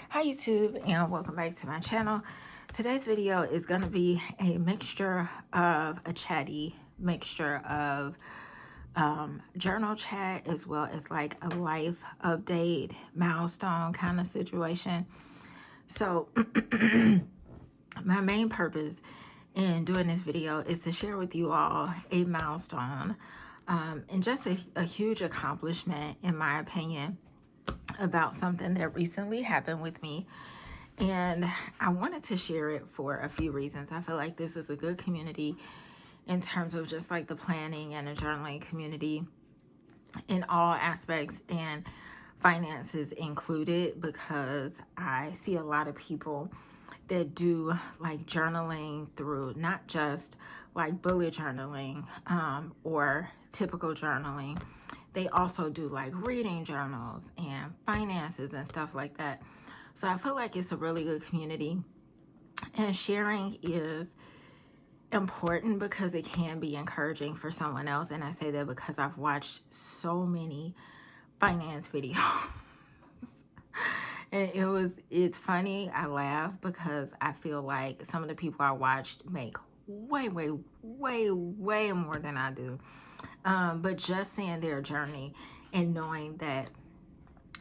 Hi YouTube, and welcome back to my channel. Today's video is going to be a mixture of a chatty mixture of journal chat as well as like a life update milestone kind of situation. So my main purpose in doing this video is to share with you all a milestone and just a huge accomplishment in my opinion about something that recently happened with me. And I wanted to share it for a few reasons. I feel like this is a good community in terms of just like the planning and the journaling community in all aspects, and finances included, because I see a lot of people that do like journaling through not just like bullet journaling or typical journaling. They also do like reading journals and finances and stuff like that. So I feel like it's a really good community, and sharing is important because it can be encouraging for someone else. And I say that because I've watched so many finance videos. And it's funny, I laugh because I feel like some of the people I watched make way more than I do. But just seeing their journey and knowing that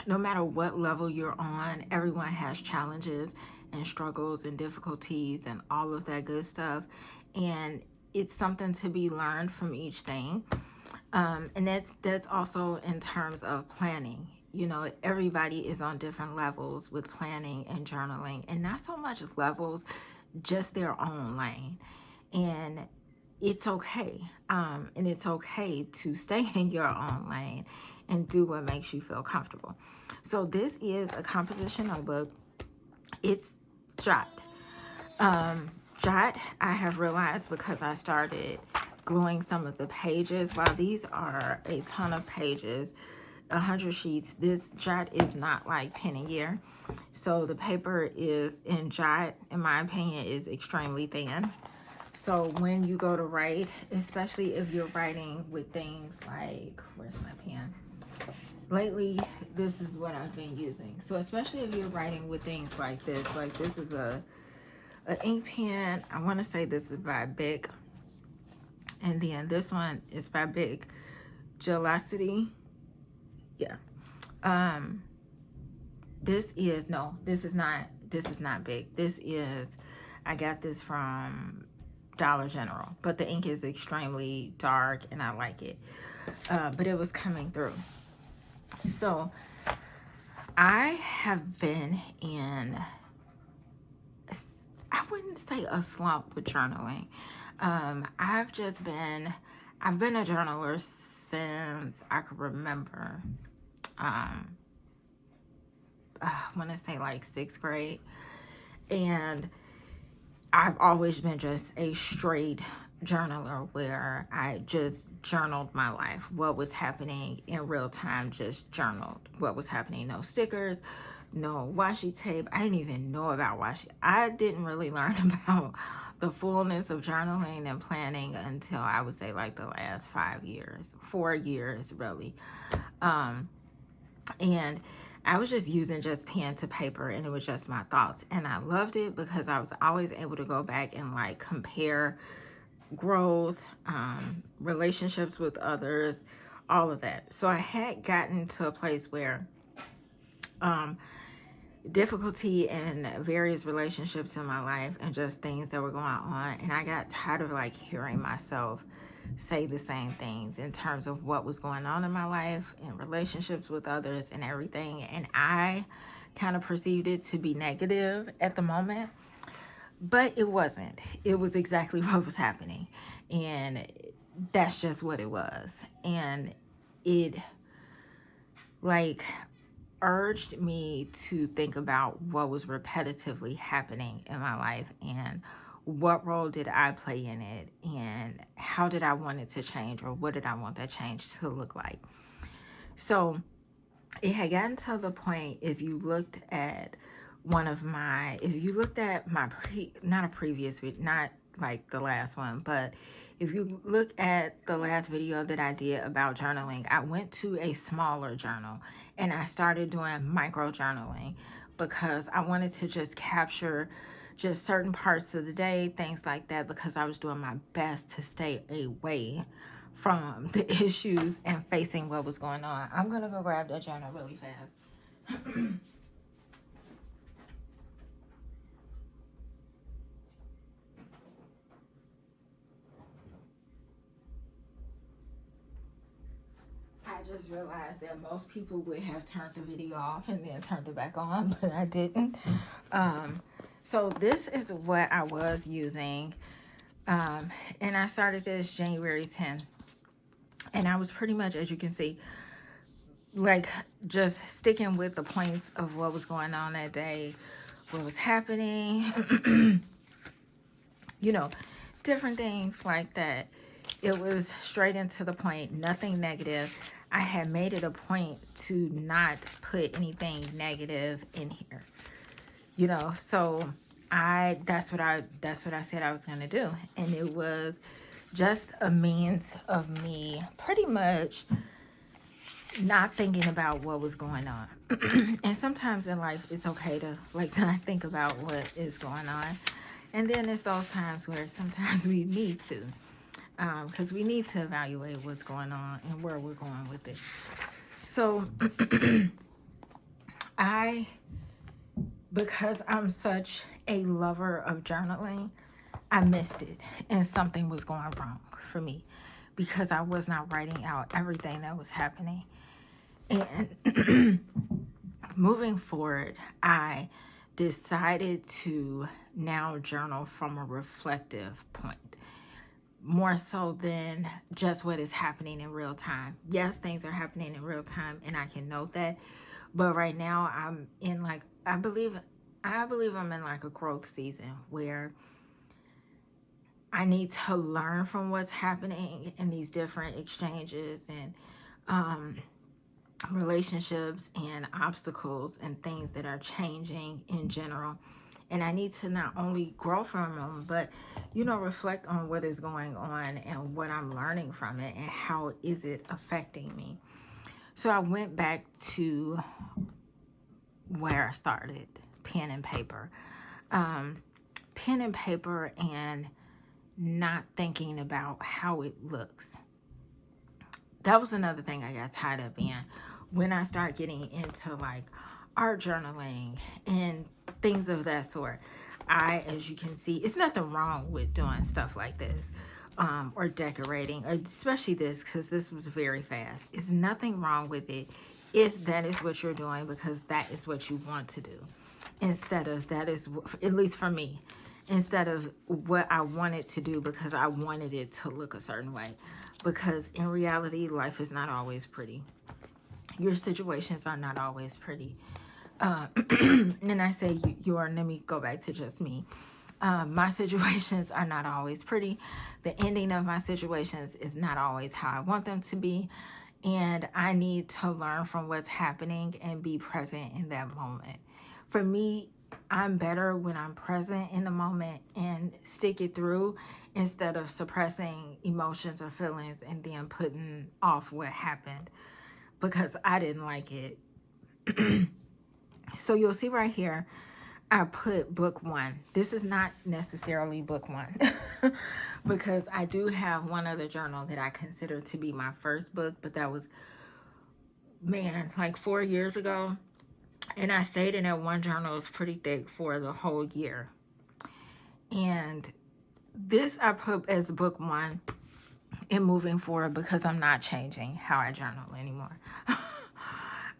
no matter what level you're on, everyone has challenges and struggles and difficulties and all of that good stuff. And it's something to be learned from each thing. And that's also in terms of planning. You know, everybody is on different levels with planning and journaling, and not so much levels, just their own lane. And it's okay. And it's okay to stay in your own lane and do what makes you feel comfortable. So this is a composition notebook. It's Jot. Jot, I have realized because I started gluing some of the pages. While these are a ton of pages, 100 sheets, this Jot is not like pen and gear. So the paper is in Jot, in my opinion, is extremely thin. So when you go to write, especially if you're writing with things like, where's my pen? Lately, this is what I've been using. So especially if you're writing with things like this is a ink pen. I want to say this is by Bic. And then this one is by Bic. Gelacity. Yeah. This is not Bic. This is, I got this from Dollar General, but the ink is extremely dark and I like it. But it was coming through. So I have been in, I wouldn't say a slump with journaling. I've been a journaler since I could remember. I want to say like 6th grade. And I've always been just a straight journaler where I just journaled my life. What was happening in real time, just journaled what was happening. No stickers, no washi tape. I didn't even know about washi. I didn't really learn about the fullness of journaling and planning until I would say like the last 4 years really. And I was just using just pen to paper, and it was just my thoughts, and I loved it because I was always able to go back and like compare growth, relationships with others, all of that. So I had gotten to a place where difficulty in various relationships in my life and just things that were going on, and I got tired of like hearing myself say the same things in terms of what was going on in my life and relationships with others and everything. And I kind of perceived it to be negative at the moment, but it wasn't. It was exactly what was happening, and that's just what it was. And it like urged me to think about what was repetitively happening in my life and what role did I play in it, and how did I want it to change, or what did I want that change to look like. So it had gotten to the point, if you looked at my not like the last one, but if you look at the last video that I did about journaling, I went to a smaller journal and I started doing micro journaling because I wanted to just capture just certain parts of the day, things like that, because I was doing my best to stay away from the issues and facing what was going on. I'm going to go grab that journal really fast. I just realized that most people would have turned the video off and then turned it back on, but I didn't. So this is what I was using. And I started this January 10th. And I was pretty much, as you can see, like just sticking with the points of what was going on that day, what was happening, you know, different things like that. It was straight into the point, nothing negative. I had made it a point to not put anything negative in here, you know. So that's what I said I was going to do. And it was just a means of me pretty much not thinking about what was going on. And sometimes in life, it's okay to like not think about what is going on. And then it's those times where sometimes we need to, because we need to evaluate what's going on and where we're going with it. So because I'm such a lover of journaling, I missed it, and something was going wrong for me because I was not writing out everything that was happening. And moving forward, I decided to now journal from a reflective point, more so than just what is happening in real time. Yes, things are happening in real time, and I can note that. But right now, I'm in like, I believe I'm in like a growth season where I need to learn from what's happening in these different exchanges and relationships and obstacles and things that are changing in general. And I need to not only grow from them, but, you know, reflect on what is going on and what I'm learning from it and how is it affecting me. So I went back to where I started, pen and paper. Pen and paper and not thinking about how it looks. That was another thing I got tied up in when I start getting into like art journaling and things of that sort. As you can see, it's nothing wrong with doing stuff like this, or decorating, or especially this, because this was very fast. It's nothing wrong with it if that is what you're doing, because that is what you want to do, instead of that is, at least for me, instead of what I wanted to do because I wanted it to look a certain way. Because in reality, life is not always pretty. Your situations are not always pretty. And I say let me go back to just me. My situations are not always pretty. The ending of my situations is not always how I want them to be. And I need to learn from what's happening and be present in that moment. For me, I'm better when I'm present in the moment and stick it through instead of suppressing emotions or feelings and then putting off what happened because I didn't like it. So you'll see right here, I put book 1. This is not necessarily book 1 because I do have one other journal that I consider to be my first book, but that was, man, like 4 years ago. And I stayed in that one journal. It was pretty thick for the whole year. And this I put as book 1 in moving forward because I'm not changing how I journal anymore.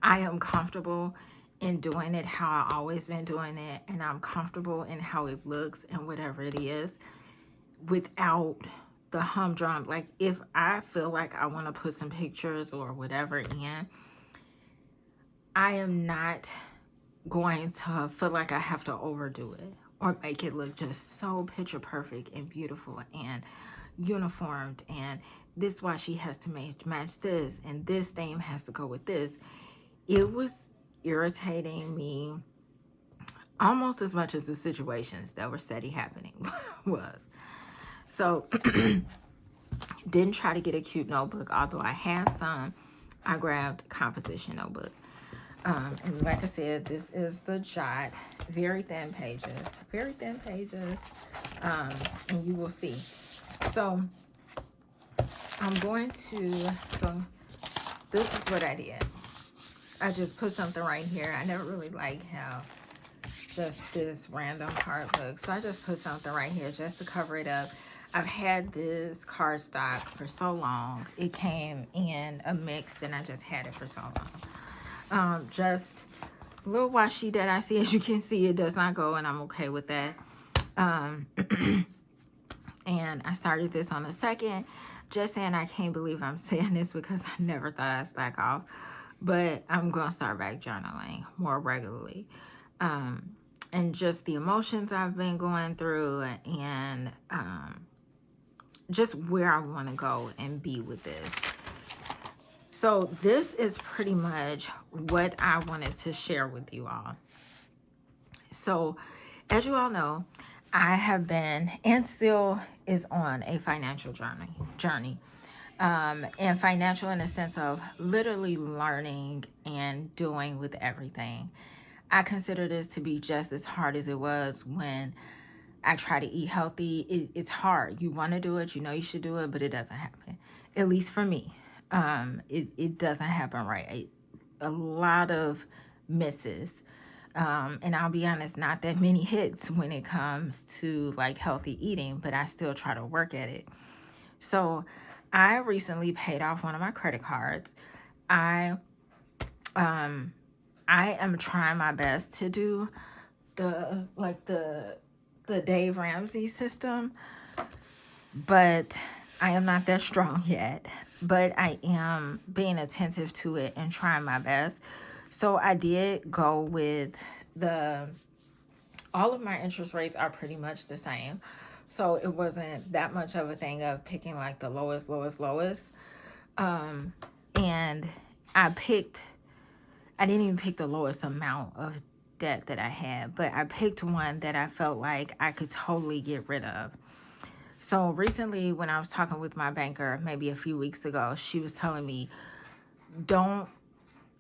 I am comfortable in doing it how I always been doing it, and I'm comfortable in how it looks and whatever it is without the humdrum. Like if I feel like I want to put some pictures or whatever in, I am not going to feel like I have to overdo it or make it look just so picture perfect and beautiful and uniformed, and this why she has to match this, and this theme has to go with this. It was irritating me almost as much as the situations that were steady happening was. So didn't try to get a cute notebook, although I had some. I grabbed composition notebook. And like I said, this is the Jot. Very thin pages. Very thin pages. And you will see. So I'm going to, so this is what I did. I just put something right here. I never really like how just this random card looks. So I just put something right here just to cover it up. I've had this cardstock for so long. It came in a mix, and I just had it for so long. Just a little washi that I see. As you can see, it does not go, and I'm okay with that. And I started this on the 2nd. Just saying, I can't believe I'm saying this because I never thought I'd slack off. But I'm going to start back journaling more regularly. And just the emotions I've been going through, and just where I want to go and be with this. So this is pretty much what I wanted to share with you all. So as you all know, I have been and still is on a financial journey. And financial in the sense of literally learning and doing with everything. I consider this to be just as hard as it was when I try to eat healthy. It's hard. You want to do it, you know you should do it, but it doesn't happen. At least for me. It doesn't happen right. A lot of misses. And I'll be honest, not that many hits when it comes to like healthy eating, but I still try to work at it. So I recently paid off one of my credit cards. I am trying my best to do the Dave Ramsey system, but I am not that strong yet. But I am being attentive to it and trying my best. So I did go with all of my interest rates are pretty much the same. So it wasn't that much of a thing of picking like the lowest. And I didn't even pick the lowest amount of debt that I had, but I picked one that I felt like I could totally get rid of. So recently when I was talking with my banker, maybe a few weeks ago, she was telling me, don't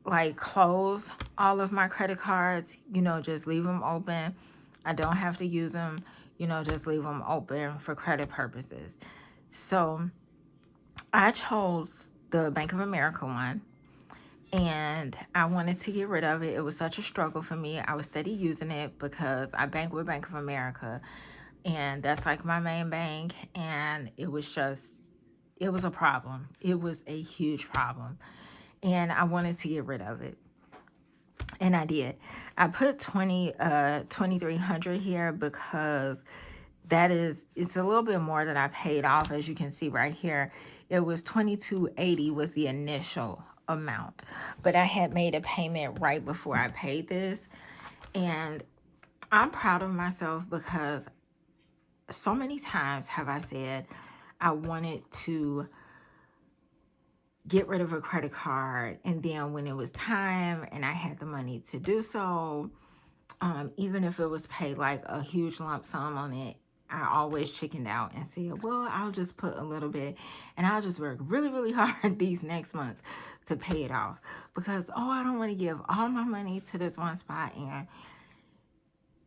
like close all of my credit cards, just leave them open. I don't have to use them, just leave them open for credit purposes. So I chose the Bank of America one, and I wanted to get rid of it. It was such a struggle for me. I was steady using it because I bank with Bank of America, and that's like my main bank, and it was a problem. It was a huge problem, and I wanted to get rid of it. And I did. I put 2,300 here because it's a little bit more than I paid off. As you can see right here, it was 2,280 was the initial amount, but I had made a payment right before I paid this, and I'm proud of myself because so many times have I said I wanted to get rid of a credit card, and then when it was time and I had the money to do so, even if it was paid like a huge lump sum on it, I always chickened out and said, well, I'll just put a little bit and I'll just work really, really hard these next months to pay it off, because I don't want to give all my money to this one spot. And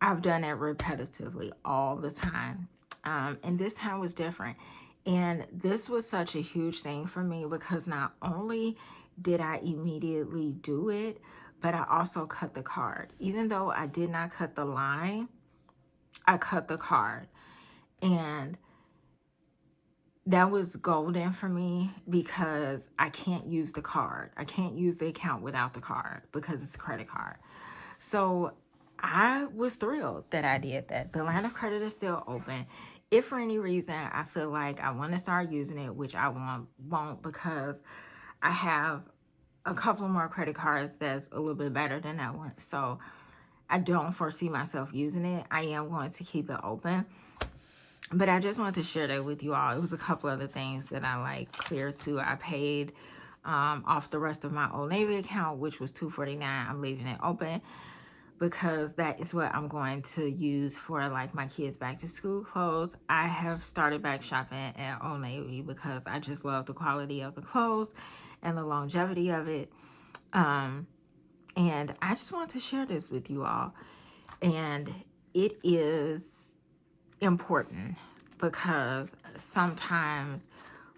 I've done it repetitively all the time. And this time was different. And this was such a huge thing for me because not only did I immediately do it, but I also cut the card. Even though I did not cut the line, I cut the card. And that was golden for me because I can't use the card. I can't use the account without the card because it's a credit card. So I was thrilled that I did that. The line of credit is still open. If for any reason I feel like I want to start using it, which I won't, because I have a couple more credit cards that's a little bit better than that one. So I don't foresee myself using it. I am going to keep it open. But I just wanted to share that with you all. It was a couple other things that I cleared too. I paid off the rest of my Old Navy account, which was $249. I'm leaving it open because that is what I'm going to use for my kids' back to school clothes. I have started back shopping at Old Navy because I just love the quality of the clothes and the longevity of it. And And I just want to share this with you all. And it is important because sometimes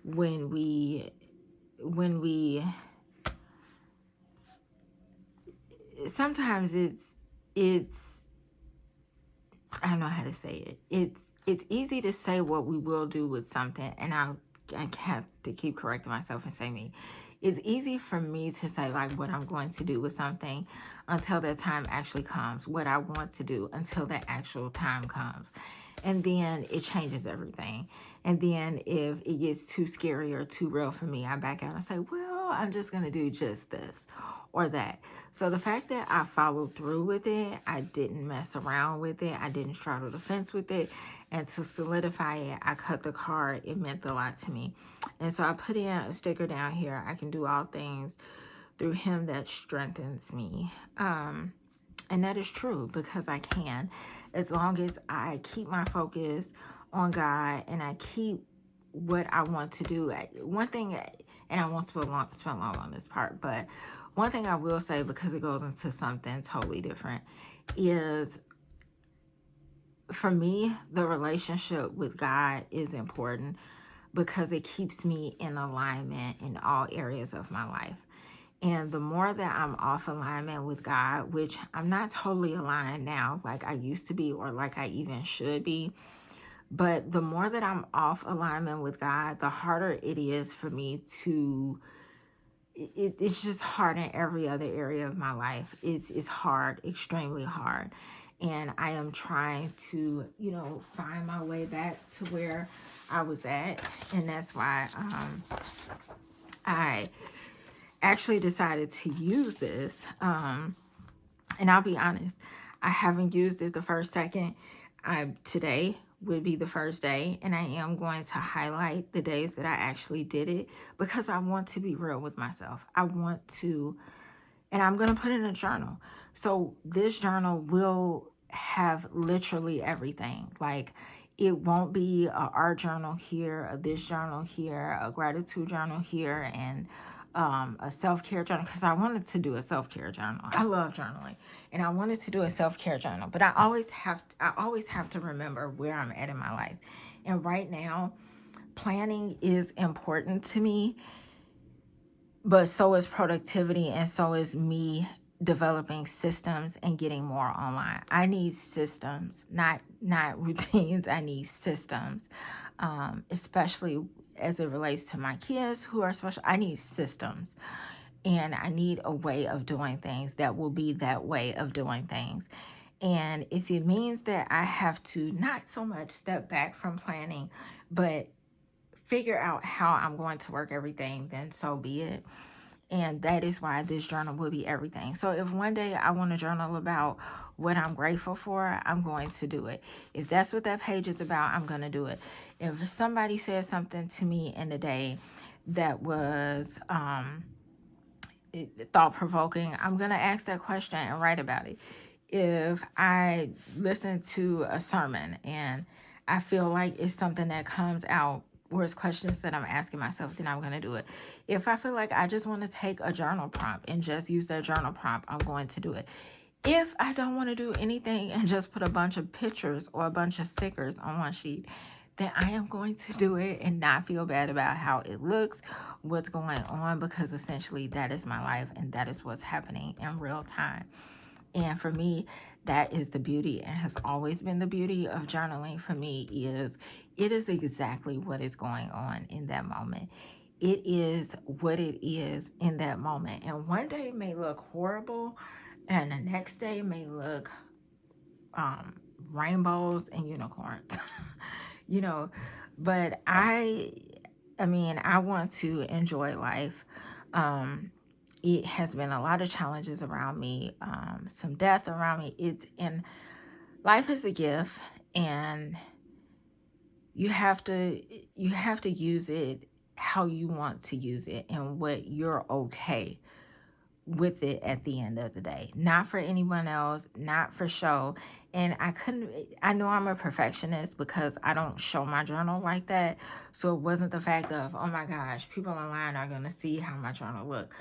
when we sometimes it's I don't know how to say it. It's easy to say what we will do with something, and I have to keep correcting myself and say me. It's easy for me to say like what I'm going to do with something until that time actually comes, what I want to do until that actual time comes. And then it changes everything. And then if it gets too scary or too real for me, I back out and say, well, I'm just going to do just this or that. So the fact that I followed through with it, I didn't mess around with it, I didn't straddle the fence with it, and to solidify it, I cut the card. It meant a lot to me. And so I put in a sticker down here, I can do all things through him that strengthens me. And that is true because I can, as long as I keep my focus on God and I keep what I want to do. One thing, and I won't spend long on this part, but one thing I will say, because it goes into something totally different, is for me, the relationship with God is important because it keeps me in alignment in all areas of my life. And the more that I'm off alignment with God, which I'm not totally aligned now like I used to be or like I even should be, but the more that I'm off alignment with God, the harder it is for me to, it's just hard in every other area of my life. It's hard, extremely hard. And I am trying to, find my way back to where I was at. And that's why I actually decided to use this. And I'll be honest, I haven't used it the first second. Today would be the first day, and I am going to highlight the days that I actually did it because I want to be real with myself. I want to, and I'm going to put in a journal. So this journal will have literally everything. Like, it won't be a art journal here, a this journal here, a gratitude journal here, and a self-care journal, because I wanted to do a self-care journal. I love journaling, and I wanted to do a self-care journal, but I always have to remember where I'm at in my life. And right now, planning is important to me, but so is productivity, and so is me developing systems and getting more online. I need systems, not routines. I need systems, especially as it relates to my kids who are special. I need systems, and I need a way of doing things that will be that way of doing things. And if it means that I have to not so much step back from planning, but figure out how I'm going to work everything, then so be it. And that is why this journal will be everything. So if one day I want to journal about what I'm grateful for, I'm going to do it. If that's what that page is about, I'm going to do it. If somebody says something to me in the day that was thought-provoking, I'm going to ask that question and write about it. If I listen to a sermon and I feel like it's something that comes out or it's questions that I'm asking myself, then I'm going to do it. If I feel like I just want to take a journal prompt and just use that journal prompt, I'm going to do it. If I don't want to do anything and just put a bunch of pictures or a bunch of stickers on one sheet, then I am going to do it and not feel bad about how it looks, what's going on, because essentially that is my life and that is what's happening in real time. And for me, that is the beauty, and has always been the beauty of journaling for me, is it is exactly what is going on in that moment. It is what it is in that moment. And one day may look horrible, and the next day may look rainbows and unicorns. But I want to enjoy life. It has been a lot of challenges around me, some death around me. Life is a gift, and you have to use it how you want to use it and what you're okay with it at the end of the day. Not for anyone else, not for show. And I know I'm a perfectionist because I don't show my journal like that. So it wasn't the fact of, oh my gosh, people online are going to see how my journal look.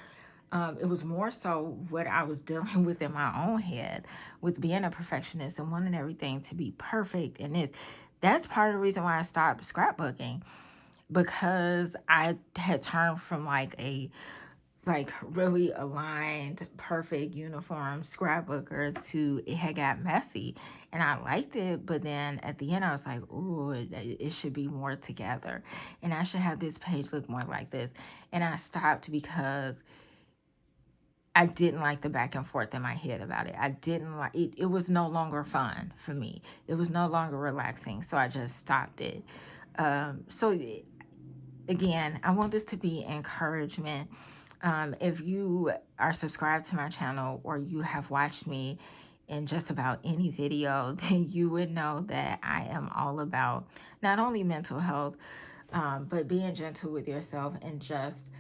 It was more so what I was dealing with in my own head with being a perfectionist and wanting everything to be perfect. And that's part of the reason why I stopped scrapbooking, because I had turned from like a really aligned, perfect, uniform scrapbooker to it had got messy, and I liked it. But then at the end, I was like, "Ooh, it should be more together, and I should have this page look more like this." And I stopped because I didn't like the back and forth in my head about it. I didn't like it. It was no longer fun for me. It was no longer relaxing. So I just stopped it. So again, I want this to be encouragement. If you are subscribed to my channel or you have watched me in just about any video, then you would know that I am all about not only mental health, but being gentle with yourself and just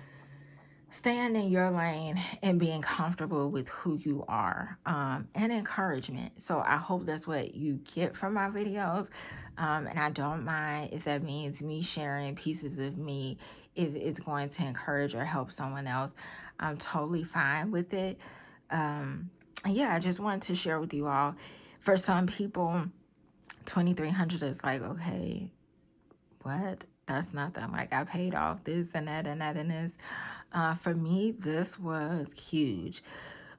staying in your lane and being comfortable with who you are, and encouragement. So I hope that's what you get from my videos. And I don't mind if that means me sharing pieces of me, if it's going to encourage or help someone else. I'm totally fine with it. And yeah, I just wanted to share with you all. For some people, 2,300 is like, okay, what? That's nothing. Like, I paid off this and that and that and this. For me, this was huge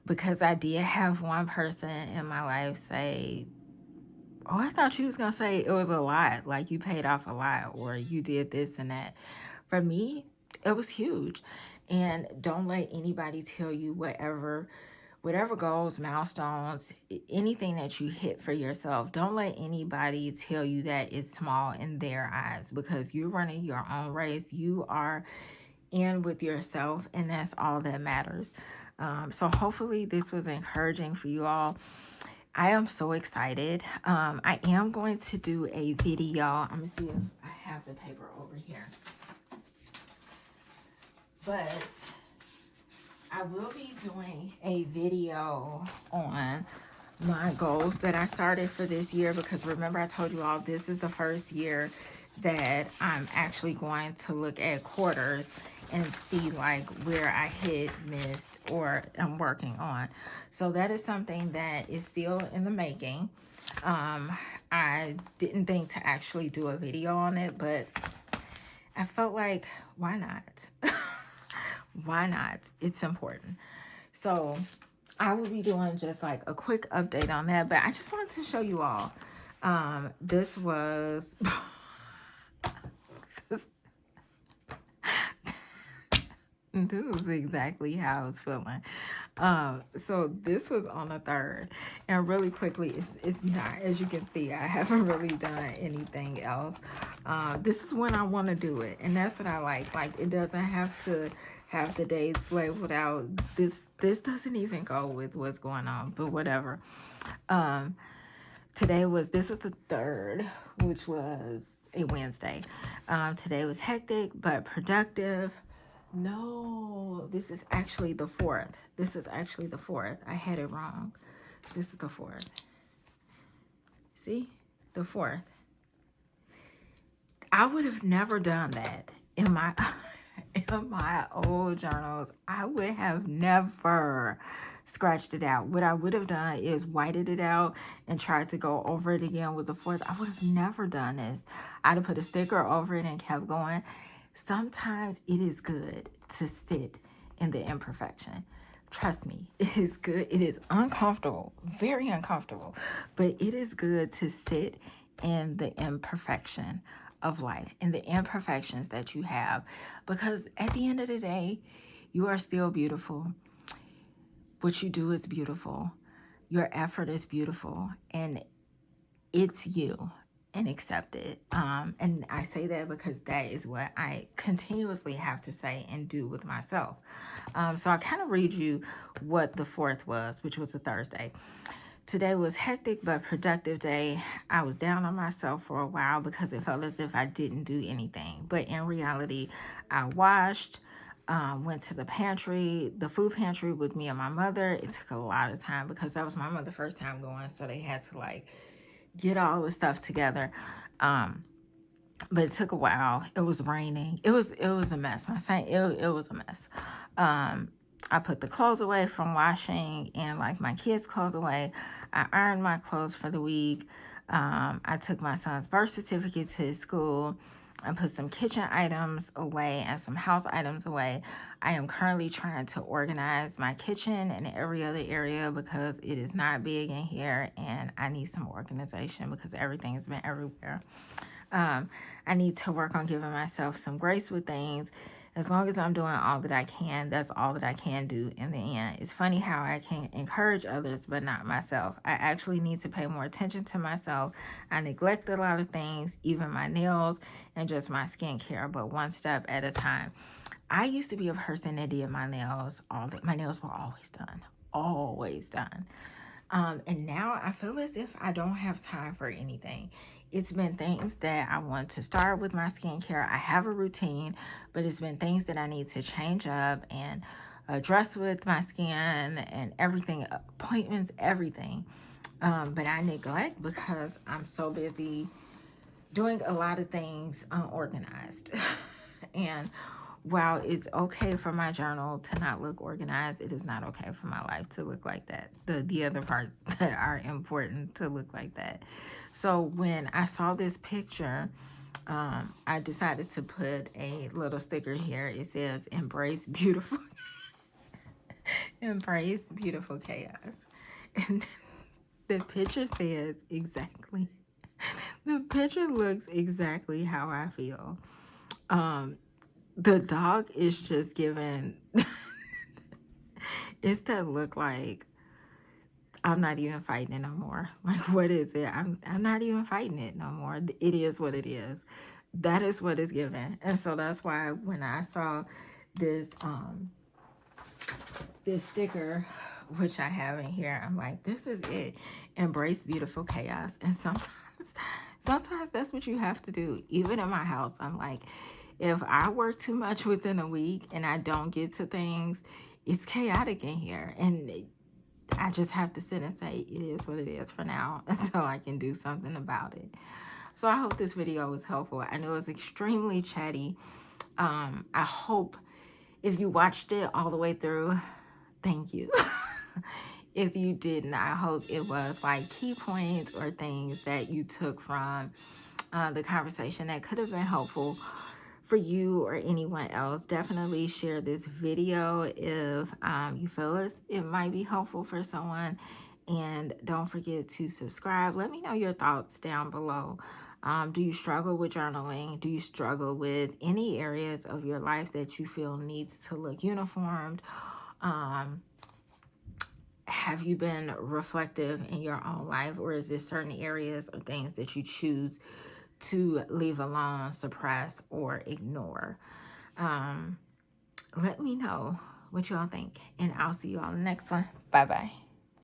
because I did have one person in my life say, "Oh, I thought you was going to say it was a lot, like you paid off a lot or you did this and that." For me, it was huge. And don't let anybody tell you whatever goals, milestones, anything that you hit for yourself, don't let anybody tell you that it's small in their eyes, because you're running your own race. You are in with yourself, and that's all that matters. So hopefully this was encouraging for you all. I am so excited. I am going to do a video. I'm gonna see if I have the paper over here, but I will be doing a video on my goals that I started for this year, because remember I told you all this is the first year that I'm actually going to look at quarters and see like where I hit, missed, or I'm working on. So that is something that is still in the making. I didn't think to actually do a video on it, but I felt like, why not? Why not? It's important. So I will be doing just like a quick update on that, but I just wanted to show you all. This was this is exactly how I was feeling. So this was on the 3rd, and really quickly, it's not, as you can see, I haven't really done anything else. This is when I want to do it, and that's what I like. Like, it doesn't have to have the dates labeled out. This doesn't even go with what's going on, but whatever. This was the 3rd, which was a Wednesday. Today was hectic but productive. No, this is actually the 4th. This is actually the 4th. I had it wrong. This is the 4th. See? The 4th. I would have never done that in my in my old journals. I would have never scratched it out. What I would have done is whited it out and tried to go over it again with the 4th. I would have never done this. I'd have put a sticker over it and kept going. Sometimes it is good to sit in the imperfection. Trust me, it is good. It is uncomfortable, very uncomfortable, but it is good to sit in the imperfection of life, in the imperfections that you have, because at the end of the day, you are still beautiful. What you do is beautiful. Your effort is beautiful, and it's you. And accept it. And I say that because that is what I continuously have to say and do with myself. So I kind of read you what the 4th was, which was a Thursday. Today was hectic but productive day. I was down on myself for a while because it felt as if I didn't do anything. But in reality, I washed, went to the food pantry with me and my mother. It took a lot of time because that was my mother's first time going, so they had to like get all the stuff together. But it took a while. It was raining. It was a mess. It was a mess. I put the clothes away from washing and like my kids' clothes away. I ironed my clothes for the week. I took my son's birth certificate to his school. I put some kitchen items away and some house items away. I am currently trying to organize my kitchen and every other area because it is not big in here and I need some organization because everything has been everywhere. I need to work on giving myself some grace with things. As long as I'm doing all that I can, that's all that I can do in the end. It's funny how I can encourage others, but not myself. I actually need to pay more attention to myself. I neglect a lot of things, even my nails and just my skincare, but one step at a time. I used to be a person that did my nails my nails were always done. And now I feel as if I don't have time for anything. It's been things that I want to start with my skincare. I have a routine, but it's been things that I need to change up and address with my skin and everything, appointments, everything. But I neglect because I'm so busy doing a lot of things unorganized. And while it's okay for my journal to not look organized, it is not okay for my life to look like that. The other parts that are important to look like that. So when I saw this picture, I decided to put a little sticker here. It says, embrace beautiful, embrace beautiful chaos. And the picture says exactly, the picture looks exactly how I feel. The dog is just giving, it's that look like, I'm not even fighting it no more. Like, what is it? I'm not even fighting it no more. It is what it is. That is what is given. And so that's why when I saw this this sticker, which I have in here, I'm like, this is it. Embrace beautiful chaos. And sometimes that's what you have to do. Even in my house, I'm like, if I work too much within a week and I don't get to things, it's chaotic in here. And I just have to sit and say, it is what it is for now until I can do something about it. So I hope this video was helpful. I know it's extremely chatty. I hope if you watched it all the way through, thank you. If you didn't, I hope it was like key points or things that you took from the conversation that could have been helpful for you or anyone else. Definitely share this video if you feel it might be helpful for someone. And don't forget to subscribe. Let me know your thoughts down below. Do you struggle with journaling? Do you struggle with any areas of your life that you feel needs to look uniformed? Have you been reflective in your own life, or is there certain areas or things that you choose to leave alone, suppress, or ignore? Let me know what y'all think, and I'll see you all in the next one. Bye-bye.